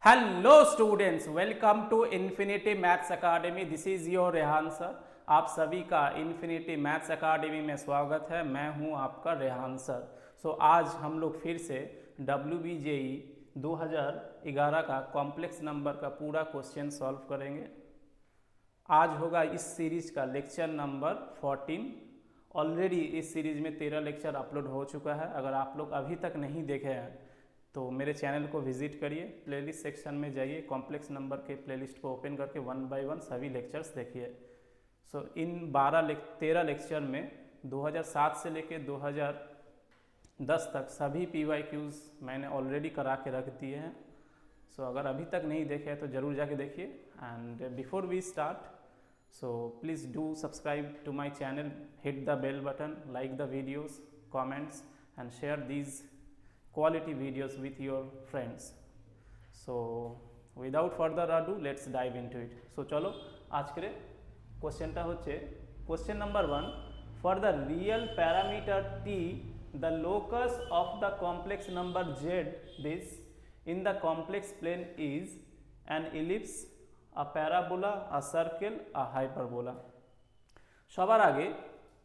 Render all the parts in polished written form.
Hello students, welcome to infinity maths academy. This is your Rehan sir. आप सभी का infinity maths academy में स्वागत है। मैं हूं आपका रेहान सर। आज हम लोग फिर से WBJE 2011 का कॉम्प्लेक्स नंबर का पूरा क्वेश्चन सॉल्व करेंगे। आज होगा इस सीरीज का लेक्चर नंबर 14। ऑलरेडी इस सीरीज में 13 लेक्चर अपलोड हो चुका है। अगर आप लोग अभी तक नहीं देखे हैं तो मेरे चैनल को विजिट करिए, प्लेलिस्ट सेक्शन में जाइए, कॉम्प्लेक्स नंबर के प्लेलिस्ट को ओपन करके 1 बाय 1 सभी लेक्चर्स देखिए। इन 13 लेक्चर में 2007 से लेकर 2010 तक सभी PYQs मैंने ऑलरेडी करा के रख दिए हैं। अगर अभी तक नहीं देखे हैं तो ज़रूर जाके देखिए। And before we start, please do subscribe to my channel, hit the bell button, like the videos, comments and share these quality videos with your friends. Without further ado, let's dive into it. चलो आज के क्वेश्चनটা হচ্ছে question number 1। For the real parameter t, the locus of the complex number z this in the complex plane is an ellipse, a parabola, a circle, a hyperbola. সবার আগে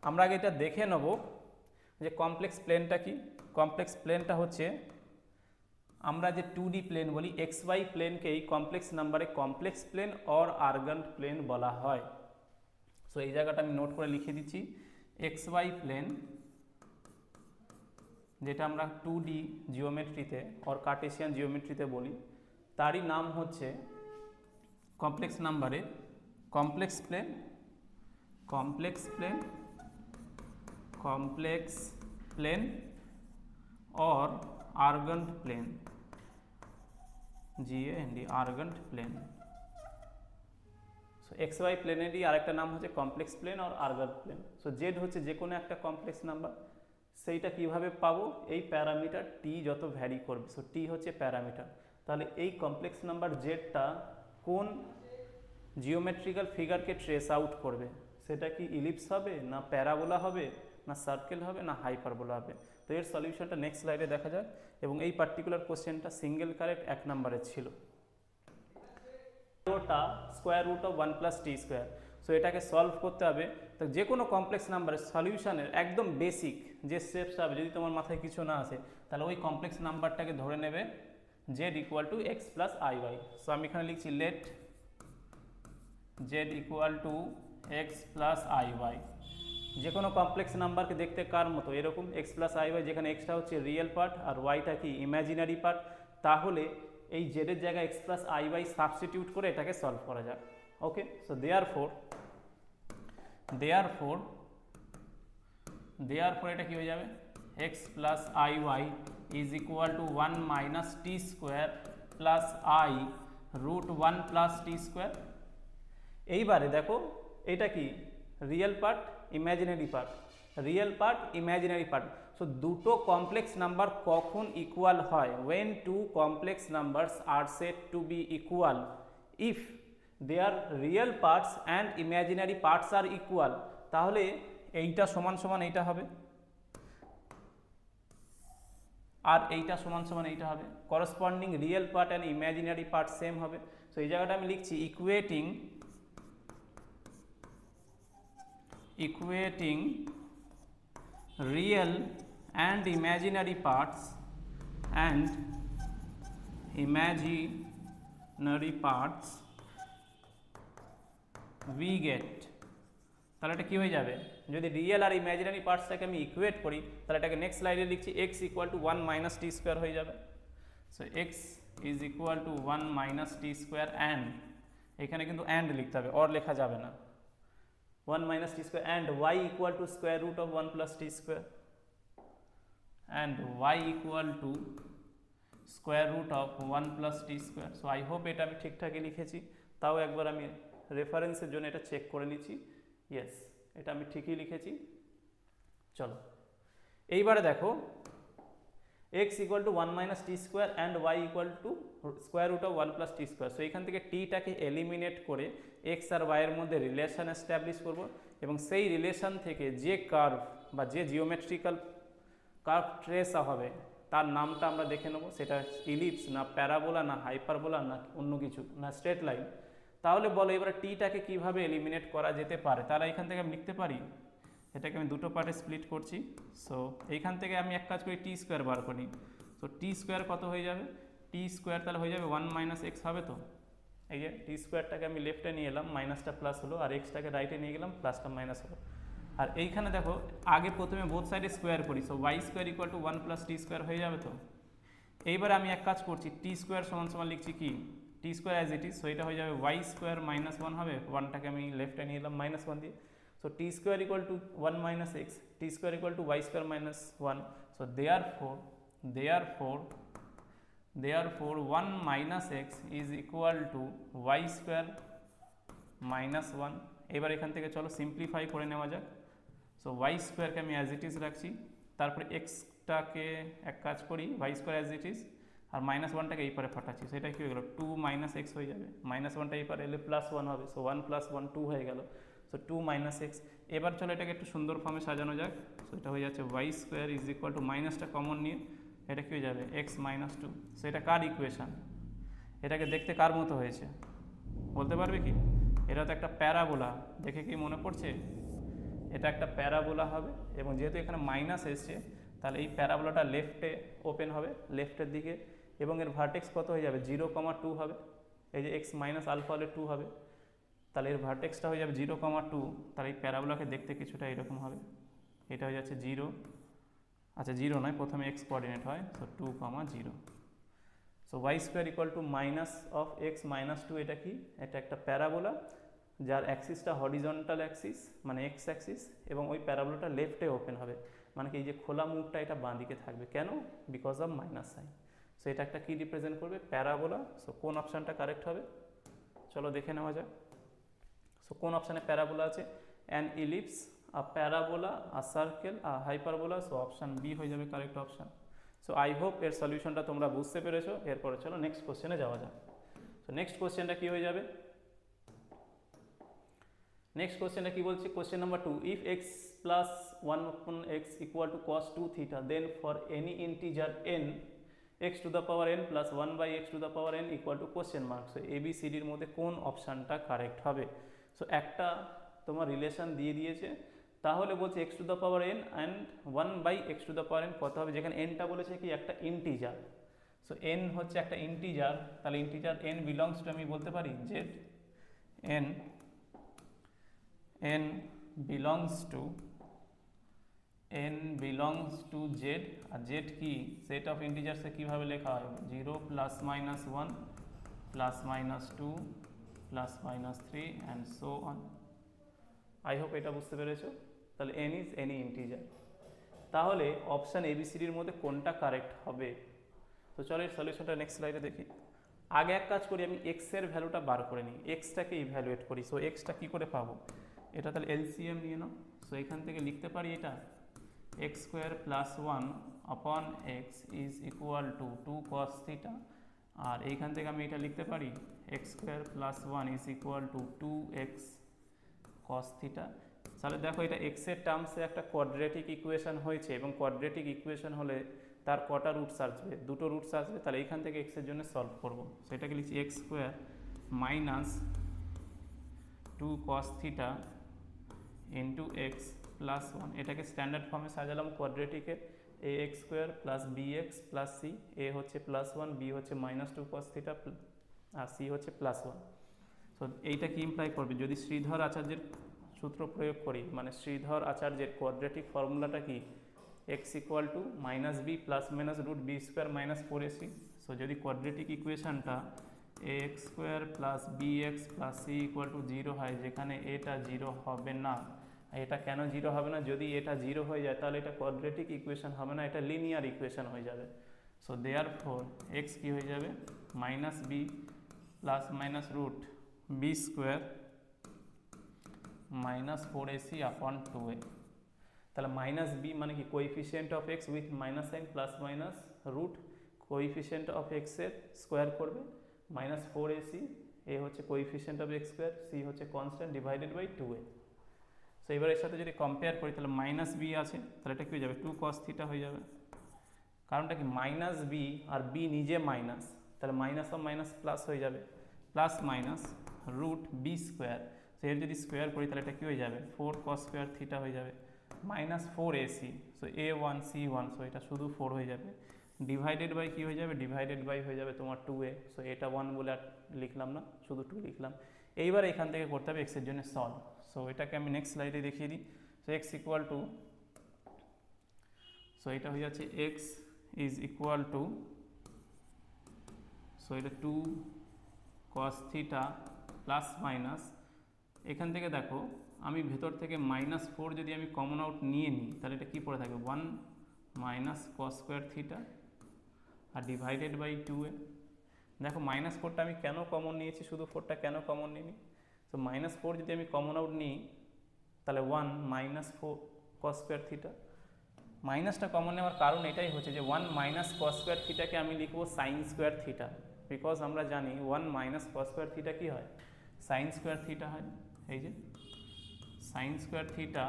আমরা এটা দেখে নেব যে কমপ্লেক্স প্লেনটা কি। কমপ্লেক্স প্লেনটা হচ্ছে আমরা যে 2D প্লেন বলি, XY প্লেনকেই কমপ্লেক্স নাম্বারে কমপ্লেক্স প্লেন অর আর্গান্ট প্লেন বলা হয়। এই জায়গাটা আমি নোট করে লিখে দিচ্ছি। XY প্লেন যেটা আমরা 2D জিওমেট্রিতে অর কার্টেসিয়ান জিওমেট্রিতে বলি, তারই নাম হচ্ছে কমপ্লেক্স নাম্বারে complex plane, complex plane, complex plane और Argand plane, GAND Argand plane. XY প্লেনেরই আরেকটা নাম হচ্ছে কমপ্লেক্স প্লেন আর আর্গেন্ট প্লেন। জেড হচ্ছে যে কোনো একটা কমপ্লেক্স নাম্বার, সেইটা কিভাবে পাবো? এই প্যারামিটার টি যত ভ্যারি করবে, টি হচ্ছে প্যারামিটার। তাহলে এই কমপ্লেক্স নাম্বার জেডটা কোন জিওমেট্রিক্যাল ফিগারকে ট্রেস আউট করবে? সেটা কি ইলিপস হবে, না প্যারাবোলা হবে, না সার্কেল হবে, না হাইপারবোলা হবে? তো এর সলিউশনটা নেক্সট স্লাইডে দেখা যাক। এবং এই পার্টিকুলার কোশ্চেনটা সিঙ্গেল কারেক্ট 1 নম্বরে ছিল। ওটা square root of 1 plus t square. এটাকে সলভ করতে হবে। তো যে কোনো কমপ্লেক্স নাম্বারের সলিউশনের একদম বেসিক যে স্টেপস হবে, যদি তোমার মাথায় কিছু না আসে তাহলে ওই কমপ্লেক্স নাম্বারটাকে ধরে নেবে z equal to x plus i y. আমি এখানে লিখছি let z equal to x plus i y. যে কোনো কমপ্লেক্স নাম্বারকে দেখতে কার মতো? এরকম এক্স প্লাস আই ওয়াই, যেখানে এক্সটা হচ্ছে রিয়েল পার্ট আর ওয়াইটা কি ইমাজিনারি পার্ট। তাহলে এই জেডের জায়গায় x plus i y substitute করে এটাকে সলভ করা যাক। ওকে, দেয়ারফোর এটা কি হয়ে যাবে? X plus i y is equal to 1 minus t square plus i root 1 plus t square. এইবারে দেখো এটা কি real part, imaginary part, real part, imaginary part. দুটো কমপ্লেক্স নাম্বার কখন ইকুয়াল হয়? when two complex numbers are said to be equal if their real parts and imaginary parts are equal। তাহলে এইটা সমান সমান এইটা হবে আর এইটা সমান সমান এইটা হবে। Corresponding real part and imaginary part same হবে। এই জায়গাটা আমি লিখছি equating real and imaginary parts we get। তাহলে এটা কি হয়ে যাবে? যদি রিয়েল আর ইমাজিনারি পার্টসটাকে আমি ইকুয়েট করি তাহলে এটাকে নেক্সট স্লাইডে লিখছি x equal to 1 minus t square হয়ে যাবে। X is equal to 1 minus t square and, এখানে কিন্তু অ্যান্ড লিখতে হবে, অর লেখা যাবে না। 1 minus t square and y equal to square root of 1 plus t square and y equal to square root of 1 plus t square। I hope এটা আমি ঠিকঠাকই লিখেছি। তাও একবার আমি রেফারেন্সের জন্য এটা চেক করে নিচ্ছি। ইয়েস, এটা আমি ঠিকই লিখেছি। চলো এইবারে দেখো x equal to 1 minus t square and y equal to square root of 1 plus t square। এখান থেকে টিটাকে এলিমিনেট করে x আর y এর মধ্যে রিলেশন এস্টাবলিশ করব এবং সেই রিলেশন থেকে যে কার্ভ বা যে জিওমেট্রিক্যাল কার্ভ ট্রেস হবে তার নামটা আমরা দেখে নেবো, সেটা ইলিপস না প্যারাবোলা না হাইপারবোলা না অন্য কিছু না স্ট্রেট লাইন। তাহলে বলো এবারে টিটাকে কীভাবে এলিমিনেট করা যেতে পারে। তাহলে এখান থেকে আমি লিখতে পারি, এটাকে আমি দুটো পার্টে স্প্লিট করছি। সো এইখান থেকে আমি এক কাজ করি, টি স্কোয়ার বার করি। সো টি স্কোয়ার কত হয়ে যাবে, টি স্কোয়ার তাহলে হয়ে যাবে 1 মাইনাস এক্স হবে। তো এই যে টি স্কোয়ারটাকে আমি লেফটে নিয়ে এলাম, মাইনাসটা প্লাস হলো, আর এক্সটাকে রাইটে নিয়ে গেলাম, প্লাসটা মাইনাস হলো। আর এইখানে দেখো আগে প্রথমে বোথ সাইডে স্কোয়ার করি, so y square equal to 1 plus t square হয়ে যাবে। তো এইবারে আমি এক কাজ করছি, টি স্কোয়ার সমান সমান লিখছি কি t square as it is, so এটা হয়ে যাবে ওয়াই স্কোয়ার মাইনাস 1 হবে, 1টাকে আমি লেফটে নিয়ে এলাম মাইনাস 1 দিয়ে। So t square equal to 1 minus x, t square equal to y square minus 1. So therefore 1 minus x is equal to y square minus 1. এবার এখান থেকে চলো সিম্পলিফাই করে নেওয়া যাক। সো y স্কোয়ারকে আমি অ্যাজ ইট ইজ রাখছি, তারপরে এক্সটাকে এক কাজ করি y square as it is, আর মাইনাস 1টাকে এই পারে ফাটাচ্ছি, সেটা কি হয়ে গেল 2 মাইনাস এক্স হয়ে যাবে, মাইনাস 1টা এই পারে এলে প্লাস 1 হবে। সো 1 প্লাস 1 2 হয়ে গেল, সো 2 মাইনাস এক্স। এবার চলো এটাকে একটু সুন্দর ফর্মে সাজানো যাক। সো এটা হয়ে যাচ্ছে y square is equal to মাইনাসটা কমন নিয়ে এটা কি হয়ে যাবে এক্স মাইনাস 2। সো এটা কার ইকুয়েশান, এটাকে দেখতে কার মতো হয়েছে বলতে পারবে কি? এটা তো একটা প্যারাবোলা, দেখে কি মনে পড়ছে? এটা একটা প্যারাবোলা হবে, এবং যেহেতু এখানে মাইনাস এসছে তাহলে এই প্যারাবোলাটা লেফটে ওপেন হবে, লেফটের দিকে, এবং এর ভার্টেক্স কত হয়ে যাবে 0,2 হবে। এই যে এক্স মাইনাস আলফা হলে 2 হবে, তাহলে এর ভার্টেক্সটা হয়ে যাবে 0,2। তাহলে এই প্যারাবোলাকে দেখতে কিছুটা এরকম হবে, এটা হয়ে যাচ্ছে 0, আচ্ছা 0 নয়, প্রথমে এক্স কোঅর্ডিনেট হয়, so 2,0। So y square equal to minus of x minus 2, এটা কি? এটা একটা প্যারাবোলা যার অ্যাক্সিসটা হরিজন্টাল অ্যাক্সিস মানে এক্স অ্যাক্সিস, এবং ওই প্যারাবোলাটা লেফটে ওপেন হবে, মানে কি এই যে খোলা মুখটা এটা বাঁ দিকে থাকবে, কেন? Because of minus sine. So এটা একটা কি রিপ্রেজেন্ট করবে? প্যারাবোলা। সো কোন অপশানটা কারেক্ট হবে চলো দেখে নেওয়া যাক। সো কোন অপশানে প্যারাবোলা আছে? An ellipse, a parabola, a circle, a hyperbola. So option B হয়ে যাবে correct option. So I hope এর সলিউশনটা তোমরা বুঝতে পেরেছো। এরপরে চলো নেক্সট কোশ্চেনে যাওয়া যাক। সো নেক্সট কোশ্চেনটা কি হয়ে যাবে? নেক্সট কোশ্চেনটা কি বলছে? Question number 2, if x plus 1 upon x equal to cos 2 theta, then for any integer n x to the power n plus 1 by x to the power n equal to question mark. So ABCDর মধ্যে কোন অপশানটা correct হবে? So একটা তোমার relation দিয়ে দিয়েছে, তাহলে বলছে x to the power n and 1 by x to the power n কত হবে, যেখানে nটা বলেছে কি একটা ইন্টিজার। সো n হচ্ছে একটা ইন্টিজার, তাহলে ইন্টিজার n বিলংস টু আমি বলতে পারি z, n belongs to z, আর z কি সেট অফ ইন্টিজার্সে কীভাবে লেখা হয়? 0 plus minus 1 plus minus 2 plus minus 3 and so on. I hope এটা বুঝতে পেরেছো। তাহলে n ইজ এনি ইন্টিজার। তাহলে অপশান ABCDর মধ্যে কোনটা কারেক্ট হবে? তো চলো এর সলিউশনটা নেক্সট স্লাইডে দেখি। আগে এক কাজ করি, আমি x এর ভ্যালুটা বার করে নিই, এক্সটাকে ইভ্যালুয়েট করি। সো এক্সটা কী করে পাবো? এটা তাহলে এলসিএম নিয়ে নাও। সো এখান থেকে লিখতে পারি এটা x square plus 1 upon x is equal to 2 cos theta, আর এইখান থেকে আমি এটা লিখতে পারি x square plus 1 is equal to 2x cos theta. তাহলে দেখো এটা এক্সের টার্মসে একটা কোয়াড্রেটিক ইকুয়েশন হয়েছে, এবং কোয়াড্রেটিক ইকুয়েশন হলে তার কটা রুটস আসবে? দুটো রুটস আসবে। তাহলে এইখান থেকে এক্সের জন্য সলভ করব। সেটাকে লিখছি x square minus 2 cos theta into x plus 1। এটাকে স্ট্যান্ডার্ড ফর্মে সাজালাম কোয়াড্রেটিকে, a x square plus b x plus c. A হচ্ছে প্লাস 1, বি হচ্ছে মাইনাস 2 cos থিটা, আর সি হচ্ছে প্লাস 1। সো এইটা কি ইমপ্লাই করবে? যদি শ্রীধর আচার্যের সূত্র প্রয়োগ করি, মানে শ্রীধর আচার্যের কোয়াড্রেটিক ফর্মুলাটা কি? X equal to minus b plus minus root b square minus 4ac। So যদি কোয়াড্রেটিক ইকুয়েশনটা a x square plus b x plus c equal to 0 হয়, যেখানে এটা 0 হবে না। এটা কেন 0 হবে না? যদি এটা 0 হয়ে যায় তাহলে এটা কোয়াড্রেটিক ইকুয়েশন হবে না, এটা লিনিয়ার ইকুয়েশন হয়ে যাবে। সো দেয়ারফর এক্স কি হয়ে যাবে? Minus b plus minus root b square minus 4ac upon 2a। তাহলে মাইনাস বি মানে কি? Coefficient of x with minus sign plus minus root coefficient of এক্সের স্কোয়ার করবে মাইনাস 4ac। এ হচ্ছে coefficient of x square, c হচ্ছে constant divided by 2a। So এবার এর সাথে যদি কম্পেয়ার করি তাহলে মাইনাস বি আছে, তাহলে এটা কি হয়ে যাবে? 2 cos থিটা হয়ে যাবে। কারণটা কি মাইনাস বি আর বি নিজে মাইনাস, তাহলে মাইনাস অফ মাইনাস প্লাস হয়ে যাবে, plus minus root b square, so এর যদি স্কোয়ার করি তাহলে এটা কী হয়ে যাবে 4 cos স্কোয়ার থিটা হয়ে যাবে, minus 4ac, so a1 c1, so এটা শুধু 4 হয়ে যাবে, ডিভাইডেড বাই কী হয়ে যাবে, ডিভাইডেড বাই হয়ে যাবে তোমার 2a, সো এটা 1 বলে আর লিখলাম না, শুধু 2 লিখলাম। এইবার এখান থেকে করতে হবে এক্সের জন্য সলভ, সো এটাকে আমি নেক্সট স্লাইডে দেখিয়ে দিই। So x equal two, so এটা হয়ে যাচ্ছে x is equal two, so এটা 2 cos থিটা প্লাস মাইনাস, এখান থেকে দেখো আমি ভেতর থেকে -4 যদি আমি কমন আউট নিয়ে নিই তাহলে এটা কী পড়ে থাকবে 1 মাইনাস cos স্কোয়ার থিটা আর ডিভাইডেড বাই 2a। দেখো -4টা আমি কেন কমন নিয়েছি, শুধু 4টা কেন কমন নিই, তো -4 যদি আমি কমন আউট নিই তাহলে 1 মাইনাস 4 cos স্কোয়ার থিটা, মাইনাসটা কমন নেওয়ার কারণ এটাই হচ্ছে যে 1 মাইনাস cos স্কোয়ার থিটাকে আমি লিখবো সাইন স্কোয়ার থিটা, বিকজ আমরা জানি 1 মাইনাস cos স্কোয়ার থিটা কী হয়, সাইন স্কোয়ার থিটা হয়, এই যে sine square theta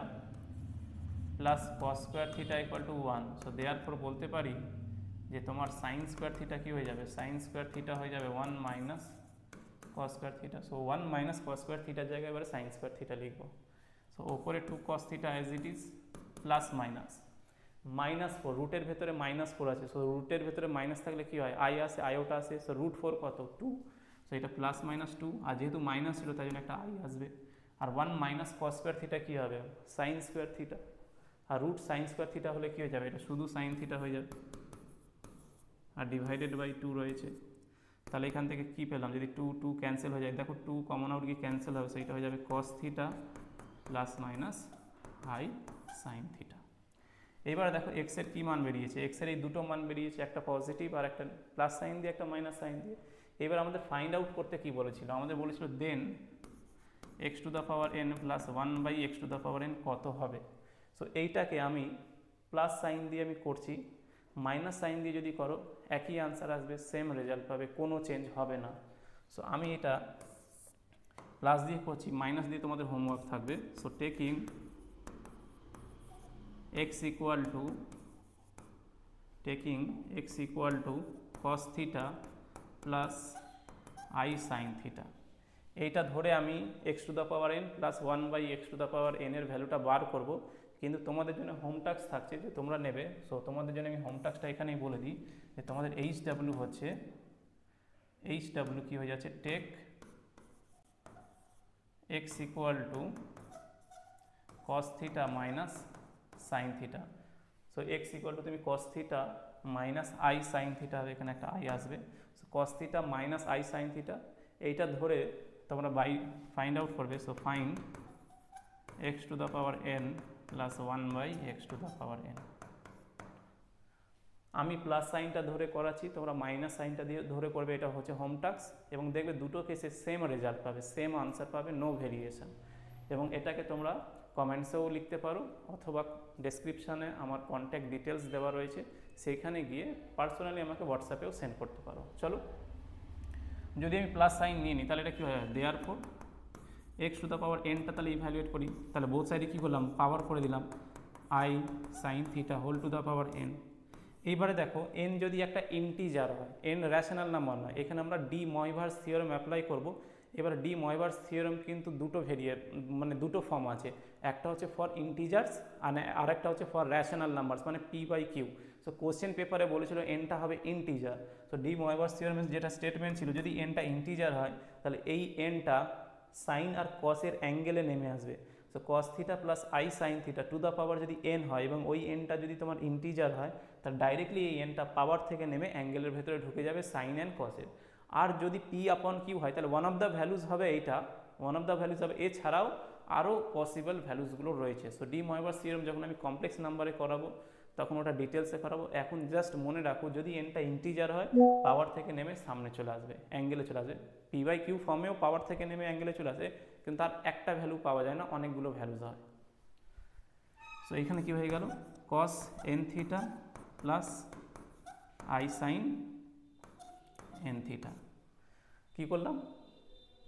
plus cos square theta equal to 1, so therefore বলতে পারি যে তোমার সাইন স্কোয়ার থিটা কী হয়ে যাবে, সাইন স্কোয়ার থিটা হয়ে যাবে 1 minus cos square theta, so 1 minus cos square থিটার জায়গায় এবারে সাইন স্কোয়ার থিটা লিখবো, সো ওপরে 2 cos theta as it is plus minus -4, রুটের ভেতরে -4 আছে, সো রুটের ভেতরে মাইনাস থাকলে কী হয় আই আসে, আইওটা আসে, সো √4 কত 2, সো এটা প্লাস -2, আর যেহেতু মাইনাস ছিল তাই জন্য একটা আই আসবে, আর 1 মাইনাস cos স্কোয়ার থিটা কী হবে সাইন স্কোয়ার থিটা, আর রুট সাইন স্কোয়ার থিটা হলে কী হয়ে যাবে, এটা শুধু সাইন থিটা হয়ে যাবে, আর ডিভাইডেড বাই 2 রয়েছে, তাহলে এখান থেকে কী পেলাম, যদি 2 ক্যান্সেল হয়ে যায়, দেখো 2 কমন আউট গিয়ে ক্যান্সেল হবে, সেইটা হয়ে যাবে cos theta plus minus i sine theta. এবার দেখো এক্স এর কী মান বেরিয়েছে, এক্স এর এই দুটো মান বেরিয়েছে, একটা পজিটিভ আর একটা প্লাস সাইন দিয়ে, একটা মাইনাস সাইন দিয়ে। এবার আমাদের ফাইন্ড আউট করতে কী বলেছিল, আমাদের বলেছিল দেন x to the power n plus 1/x two the power n কত হবে, সো এইটাকে আমি প্লাস সাইন দিয়ে আমি করছি, মাইনাস সাইন দিয়ে যদি করো একই আনসার আসবে, সেম রেজাল্ট পাবে, কোনো চেঞ্জ হবে না। সো আমি এটা প্লাস দিয়ে করছি, মাইনাস দিয়ে তোমাদের হোমওয়ার্ক থাকবে। So taking x equal to cos theta plus I sin theta, এইটা ধরে আমি x to the power n plus 1/x two the power n এর ভ্যালুটা বার করব, কিন্তু তোমাদের জন্য হোম টাস্ক থাকছে যে তোমরা নেবে, সো তোমাদের জন্য আমি হোম টাস্কটা এখানেই বলে দিই যে তোমাদের HW হচ্ছে, HW কি হয়ে যাচ্ছে, take x equal to cos theta minus sin theta, so x equal to তুমি cos theta minus I sin theta হবে, এখানে একটা I আসবে, so cos theta minus I sin theta, এইটা ধরে তোমরা ফাইন্ড আউট করবে, so find x to the power n plus 1/x two the power n। আমি প্লাস সাইনটা ধরে করাচ্ছি, তোমরা মাইনাস সাইনটা দিয়ে ধরে করবে, এটা হচ্ছে হোম টাস্ক, এবং দেখবে দুটো কেসে সেম রেজাল্ট পাবে, সেম আনসার পাবে, নো ভেরিয়েশন। এবং এটাকে তোমরা কমেন্টসেও লিখতে পারো, অথবা ডেসক্রিপশানে আমার কন্ট্যাক্ট ডিটেলস দেওয়া রয়েছে, সেইখানে গিয়ে পার্সোনালি আমাকে হোয়াটসঅ্যাপেও সেন্ড করতে পারো। চলো, যদি আমি প্লাস সাইন নিয়ে নিই তাহলে এটা কী হয়, therefore x to the power nটা তাহলে ইভ্যালুয়েট করি, তাহলে বোথ সাইডে কী করলাম, পাওয়ার করে দিলাম, I sin theta whole to the power n। এইবারে দেখো n যদি একটা ইন্টিজার হয়, n র্যাশনাল নাম্বার নয়, এখানে আমরা ডি ময়ভার্স থিওরেম অ্যাপ্লাই করব। এবার ডি ময়ভার্স থিওরেম কিন্তু দুটো ফর্ম আছে, একটা হচ্ছে ফর ইন্টিজার্স আর একটা হচ্ছে ফর র্যাশনাল নাম্বারস, মানে p/q। সো কোশ্চেন পেপারে বলেছিল এনটা হবে ইন্টিজার, সো ডি ময়ভার্স থিওরেমের যেটা স্টেটমেন্ট ছিল, যদি এনটা ইন্টিজার হয় তাহলে এই এনটা সাইন আর কসের অ্যাঙ্গেলে নেমে আসবে, so cos theta plus I sin theta to the পাওয়ার যদি n হয় এবং ওই এনটা যদি তোমার ইন্টিজার হয় তাহলে ডাইরেক্টলি এই এনটা পাওয়ার থেকে নেমে অ্যাঙ্গেলের ভেতরে ঢুকে যাবে সাইন অ্যান্ড কসের। আর যদি p/q হয় তাহলে ওয়ান অফ দ্য ভ্যালুজ হবে এইটা, ওয়ান অফ দ্য ভ্যালুজ হবে, এছাড়াও আরও পসিবল ভ্যালুজগুলো রয়েছে। সো ডি ময়ভার্স থিওরেম যখন আমি কমপ্লেক্স নাম্বারে করাবো তখন ওটা ডিটেলসে করাবো, এখন জাস্ট মনে রাখো যদি এনটা ইন্টিজার হয় পাওয়ার থেকে নেমে সামনে চলে আসবে, অ্যাঙ্গেলে চলে আসবে। p/q ফর্মেও পাওয়ার থেকে নেমে অ্যাঙ্গেলে চলে আসে, কিন্তু তার একটা ভ্যালু পাওয়া যায় না, অনেকগুলো ভ্যালুজ হয়। সো এখানে কি হয়ে গেল, cos n theta plus I sin n theta, কী করলাম,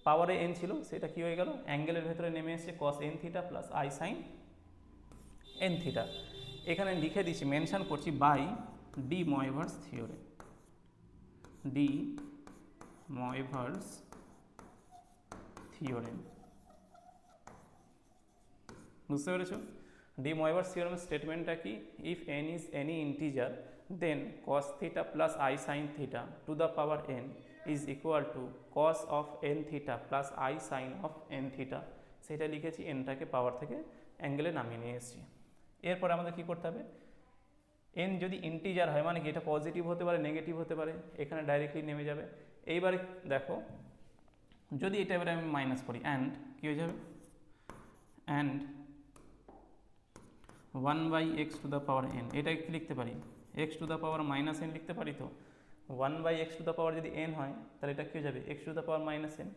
পাওয়ারে n ছিল সেটা কি হয়ে গেল, অ্যাঙ্গেলের ভেতরে নেমে এসছে cos n theta plus I sin n theta. এখানে লিখে দিচ্ছি, মেনশন করছি by de Moivre's theorem, de Moivre's theorem, বুঝতে পেরেছো? ডি ময়ভার্স থিওরেমের স্টেটমেন্টটা কি? If n is any integer then cos theta plus i sine theta to the power n is equal to cos of n theta plus i sine of n theta. সেটা লিখেছি, এনটাকে পাওয়ার থেকে অ্যাঙ্গেলে নামিয়ে নিয়ে এসেছি। এরপরে আমাদের কি করতে হবে? এন যদি ইন্টিজার হয় মানে কি, এটা পজিটিভ হতে পারে নেগেটিভ হতে পারে, এখানে ডাইরেক্টলি নেমে যাবে। এইবারে দেখো, যদি এটা এবারে আমি মাইনাস করি, অ্যান্ড কী হয়ে যাবে? And 1/x two the power n, এটা কি লিখতে পারি? x to the power minus n লিখতে পারি। তো 1/x টু দ্য পাওয়ার যদি n হয় তাহলে এটা কী হয়ে যাবে? x to the power minus n,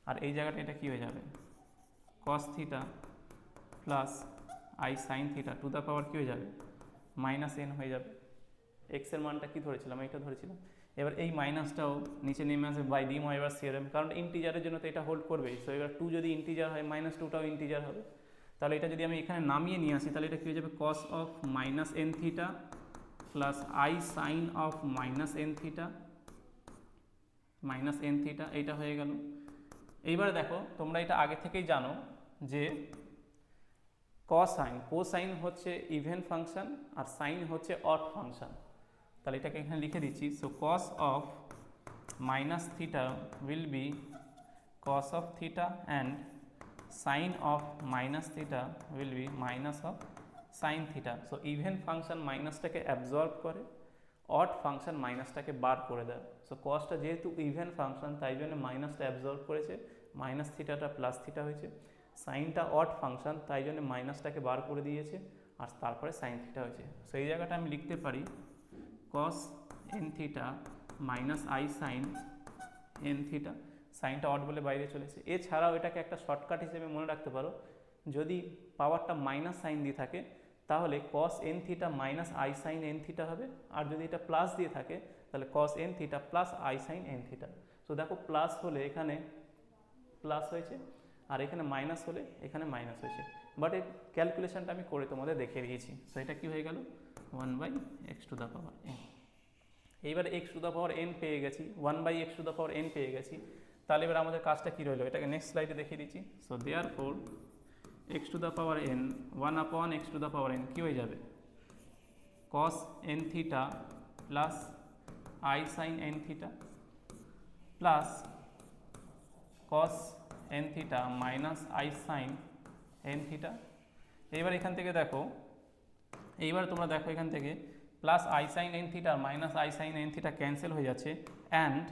আর এই জায়গাটা এটা কী হয়ে যাবে? cos theta plus i sine theta to the power কী হয়ে যাবে? মাইনাস n হয়ে যাবে। x এর মানটা কি ধরেছিলাম? এইটা ধরেছিলাম। এবার এই মাইনাসটাও নিচে নেমে আসবে বাই ডি ময়ভার্স থিওরেম, কারণ ইন্টিজারের জন্য তো এটা হোল্ড করবেই। সো এবার 2 যদি ইন্টিজার হয় মাইনাস 2টাও ইন্টিজার হবে। তাহলে এটা যদি আমি এখানে নামিয়ে নিয়ে আসি তাহলে এটা কী হয়ে যাবে? কস of minus N theta plus i sine of minus N theta, minus N theta, এইটা হয়ে গেল। এইবারে দেখো, তোমরা এটা আগে থেকেই জানো যে কোসাইন, কোসাইন হচ্ছে ইভেন ফাংশন আর সাইন হচ্ছে অড ফাংশন। তাহলে এটাকে এখানে লিখে দিচ্ছি। So cos of minus theta will be cos of theta and sine of minus theta will be minus of sine theta. So even function মাইনাসটাকে absorb করে, অড ফাংশন মাইনাসটাকে বার করে দেয়। সো কসটা যেহেতু ইভেন ফাংশন তাই জন্য মাইনাসটা অ্যাবজর্ব করেছে, মাইনাস থিটাটা প্লাস থিটা হয়েছে। সাইনটা অড ফাংশন তাই জন্য মাইনাসটাকে বার করে দিয়েছে আর তারপরে সাইন থিটা হয়েছে। সো এই জায়গাটা আমি লিখতে পারি cos n theta minus i sine n theta, সাইনটা অড বলে বাইরে চলেছে। এছাড়াও এটাকে একটা শর্টকাট হিসেবে মনে রাখতে পারো, যদি পাওয়ারটা মাইনাস সাইন দিয়ে থাকে তাহলে cos n theta minus i sine n theta হবে, আর যদি এটা প্লাস দিয়ে থাকে তাহলে cos n theta plus i sine n theta. So দেখো, প্লাস হলে এখানে প্লাস হয়েছে আর এখানে মাইনাস হলে এখানে মাইনাস হয়েছে, বাট এই ক্যালকুলেশনটা আমি করে তোমাদের দেখিয়ে দিয়েছি। সো এটা কী হয়ে গেল? 1/x two the power n। এইবার x to the power n পেয়ে গেছি, 1/x two the power n পেয়ে গেছি। তাহলে এবার আমাদের কাজটা কী রইলো? এটাকে নেক্সট স্লাইডে দেখিয়ে দিচ্ছি। So therefore x to the power n 1/x two the power n কী হয়ে যাবে? cos n theta plus i sign n theta plus cos n theta minus i sign n theta. এইবার এখান থেকে দেখো, এইবার তোমরা দেখো এখান থেকে plus i sine n theta minus i sine n theta cancel হয়ে যাচ্ছে, and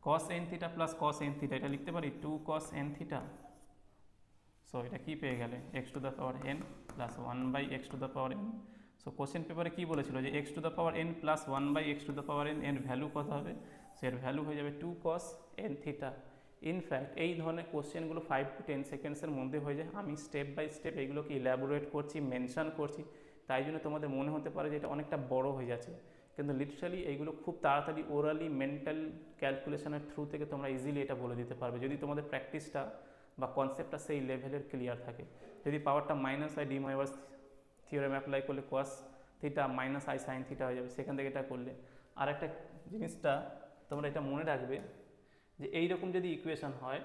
cos n theta plus cos n theta, এটা লিখতে পারি 2 cos n থিটা। সো এটা কি পেয়ে গেলে? x to the power n plus 1/x two the power n। So question পেপারে কী বলেছিল যে x to the power n plus 1/x two the power n, এর ভ্যালু কত হবে? সো এর ভ্যালু হয়ে যাবে 2 cos n থিটা। ইনফ্যাক্ট এই ধরনের কোশ্চেনগুলো 5 to 10 সেকেন্ডসের মধ্যে হয়ে যায়। আমি স্টেপ বাই স্টেপ এইগুলোকে ইলাবোরেট করছি, মেনশন করছি, তাই জন্য তোমাদের মনে হতে পারে যে এটা অনেকটা বড় হয়ে যাচ্ছে, কিন্তু লিটারালি এইগুলো খুব তাড়াতাড়ি ওরালি মেন্টাল ক্যালকুলেশনের থ্রু থেকে তোমরা ইজিলি এটা বলে দিতে পারবে, যদি তোমাদের প্র্যাকটিসটা বা কনসেপ্টটা সেই লেভেলের ক্লিয়ার থাকে। যদি পাওয়ারটা মাইনাস হয়, ডি ময়ভার্স থিওরেম অ্যাপ্লাই করলে cos theta minus i sine theta হয়ে যাবে, সেখান থেকে এটা করলে। আর একটা জিনিসটা তোমরা এটা মনে রাখবে যে এইরকম যদি ইকুয়েশন হয়,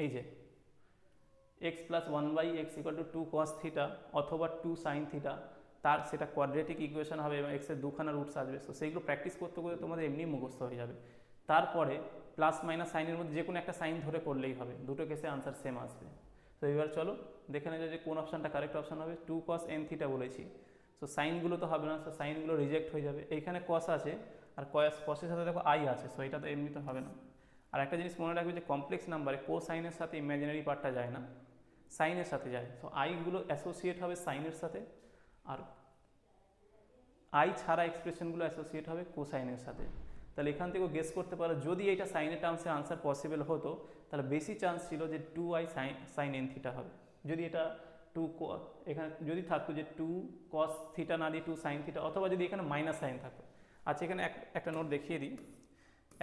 এই যে x plus 1/x equal to 2 cos theta অথবা 2 সাইন থিটা, তার সেটা কোয়াড্রেটিক ইকুয়েশন হবে এবং এক্সের দুখানা রুটস আসবে। সো সেইগুলো প্র্যাকটিস করতে করতে তোমাদের এমনি মুখস্থ হয়ে যাবে। তারপরে প্লাস মাইনাস সাইনের মধ্যে যে কোনো একটা সাইন ধরে করলেই হবে, দুটো কেসে আনসার সেম আসবে। তো এবার চলো দেখে নেওয়া যায় যে কোন অপশানটা কারেক্ট অপশান হবে। 2 cos n থিটা বলেছি, সো সাইনগুলো তো হবে না, সো সাইনগুলো রিজেক্ট হয়ে যাবে। এইখানে cos আছে আর cos এর সাথে দেখো আই আছে, সো এটা তো এমনি তো হবে না। আর একটা জিনিস মনে রাখবে যে কমপ্লেক্স নাম্বারে কোসাইনের সাথে ইমাজিনারি পার্টটা যায় না, সাইনের সাথে যায়। সো আইগুলো অ্যাসোসিয়েট হবে সাইনের সাথে, আর আই ছাড়া এক্সপ্রেশনগুলো অ্যাসোসিয়েট হবে কোসাইনের সাথে। তাহলে এখান থেকেও গেস করতে পারো, যদি এটা সাইনের টার্মসে আনসার পসিবল হতো তাহলে বেশি চান্স ছিল যে 2i সাইন এন থিটা হবে। যদি এটা 2 এখানে যদি থাকতো যে 2 cos থিটা না দিয়ে 2 সাইন থিটা, অথবা যদি এখানে মাইনাস সাইন থাকতো। আচ্ছা, এখানে একটা নোট দেখিয়ে দিই,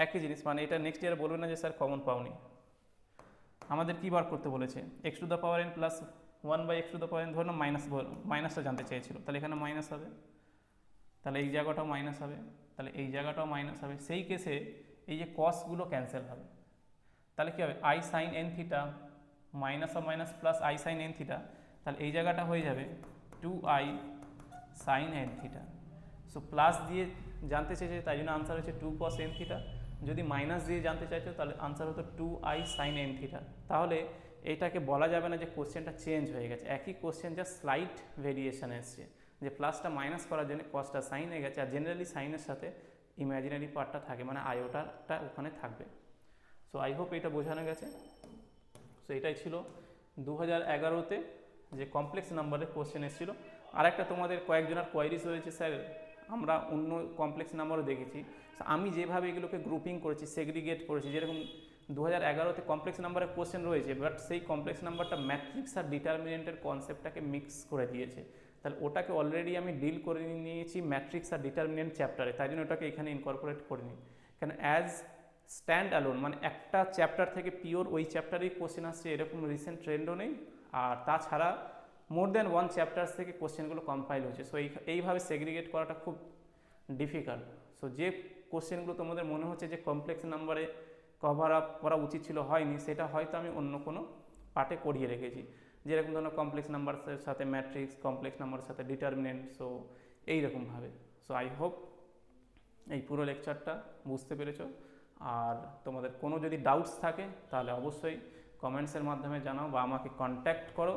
একই জিনিস, মানে এটা নেক্সট ইয়ারে বলবে না যে স্যার কমন পাওনি। আমাদের কী বার করতে বলেছে? x to the power n plus 1/x two the power n, ধরুন মাইনাসটা জানতে চেয়েছিল, তাহলে এখানে মাইনাস হবে। তাহলে এই জায়গাটাও মাইনাস হবে, তাহলে এই জায়গাটাও মাইনাস হবে। সেই কেসে এই যে কসগুলো ক্যান্সেল হবে, তাহলে কী হবে I sine n theta minus of minus plus i sine n theta, তাহলে এই জায়গাটা হয়ে যাবে 2i sign n theta. So plus দিয়ে জানতে চেয়েছে তাই জন্য আনসার হচ্ছে 2 cos n থিটা, যদি মাইনাস দিয়ে জানতে চাইছো তাহলে আনসার হতো 2i সাইন এন থিটা। তাহলে এটাকে বলা যাবে না যে কোশ্চেনটা চেঞ্জ হয়ে গেছে, একই কোশ্চেন যা স্লাইট ভেরিয়েশন এসছে, যে প্লাসটা মাইনাস করার জন্য কসটা সাইন হয়ে গেছে, আর জেনারেলি সাইনের সাথে ইমাজিনারি পার্টটা থাকে, মানে আয়োটাটা ওখানে থাকবে। সো আই হোপ এটা বোঝানো গেছে। সো এটাই ছিল 2011-তে যে কমপ্লেক্স নাম্বারের কোশ্চেন এসেছিলো। আরেকটা তোমাদের কয়েকজনের কোয়ারিজ হয়েছে, স্যার আমরা অন্য কমপ্লেক্স নাম্বারও দেখেছি, আমি যেভাবে এগুলোকে গ্রুপিং করেছি, সেগ্রিগেট করেছি, যেরকম 2011-তে কমপ্লেক্স নাম্বারের কোশ্চেন রয়েছে, বাট সেই কমপ্লেক্স নাম্বারটা ম্যাট্রিক্স আর ডিটারমিনেন্টের কনসেপ্টটাকে মিক্স করে দিয়েছে, তাহলে ওটাকে অলরেডি আমি ডিল করে নিয়েছি ম্যাট্রিক্স আর ডিটারমিনেন্ট চ্যাপ্টারে, তাই জন্য ওটাকে এখানে ইনকর্পোরেট করিনি। কেন অ্যাজ স্ট্যান্ড অ্যালোন, মানে একটা চ্যাপ্টার থেকে পিওর ওই চ্যাপ্টারেই কোশ্চেন আসছে এরকম রিসেন্ট ট্রেন্ডও নেই, আর তাছাড়া মোর দ্যান ওয়ান চ্যাপ্টার্স থেকে কোশ্চেনগুলো কম্পাইল হচ্ছে। সো এইভাবে সেগ্রিগেট করাটা খুব ডিফিকাল্ট। সো যে কোশ্চেনগুলো তোমাদের মনে হচ্ছে যে কমপ্লেক্স নাম্বারে কভার আপ করা উচিত ছিল হয়নি, সেটা হয়তো আমি অন্য কোনো পার্টে করিয়ে রেখেছি, যেরকম ধরনের কমপ্লেক্স নাম্বারের সাথে ম্যাট্রিক্স, কমপ্লেক্স নাম্বারের সাথে ডিটারমিনেন্ট, সো এইরকমভাবে। সো আই হোপ এই পুরো লেকচারটা বুঝতে পেরেছো। আর তোমাদের কোনো যদি ডাউটস থাকে তাহলে অবশ্যই কমেন্টসের মাধ্যমে জানাও বা আমাকে কন্ট্যাক্ট করো।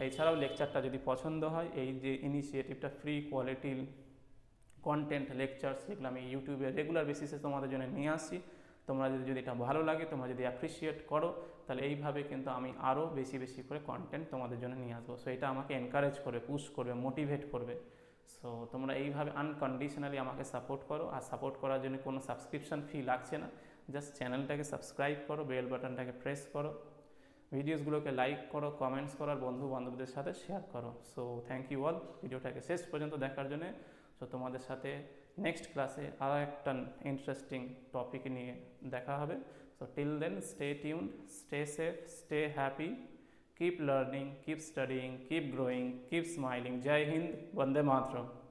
এছাড়াও লেকচারটা যদি পছন্দ হয়, এই যে ইনিশিয়েটিভটা ফ্রি কোয়ালিটি কন্টেন্ট লেকচার্স যেগুলো আমি ইউটিউবে রেগুলার বেসিসে তোমাদের জন্য নিয়ে আসছি, তোমরা যদি এটা ভালো লাগে, তোমরা যদি অ্যাপ্রিসিয়েট করো, তাহলে এইভাবে কিন্তু আমি আরও বেশি বেশি করে কন্টেন্ট তোমাদের জন্য নিয়ে আসবো। সো এটা আমাকে এনকারেজ করবে, পুশ করবে, মোটিভেট করবে। সো তোমরা এইভাবে আনকন্ডিশনালি আমাকে সাপোর্ট করো, আর সাপোর্ট করার জন্য কোনো সাবস্ক্রিপশন ফি লাগছে না, জাস্ট চ্যানেলটাকে সাবস্ক্রাইব করো, বেল বাটনটাকে প্রেস করো, ভিডিওসগুলোকে লাইক করো, কমেন্টস করো, আর বন্ধু বান্ধবদের সাথে শেয়ার করো। সো থ্যাংক ইউ অল ভিডিওটাকে শেষ পর্যন্ত দেখার জন্য। সো তোমাদের সাথে নেক্সট ক্লাসে আরও একটা ইন্টারেস্টিং টপিক নিয়ে দেখা হবে। So till then stay tuned, stay safe, stay happy, keep learning, keep studying, keep growing, keep smiling. Jai Hind, Vande Mataram.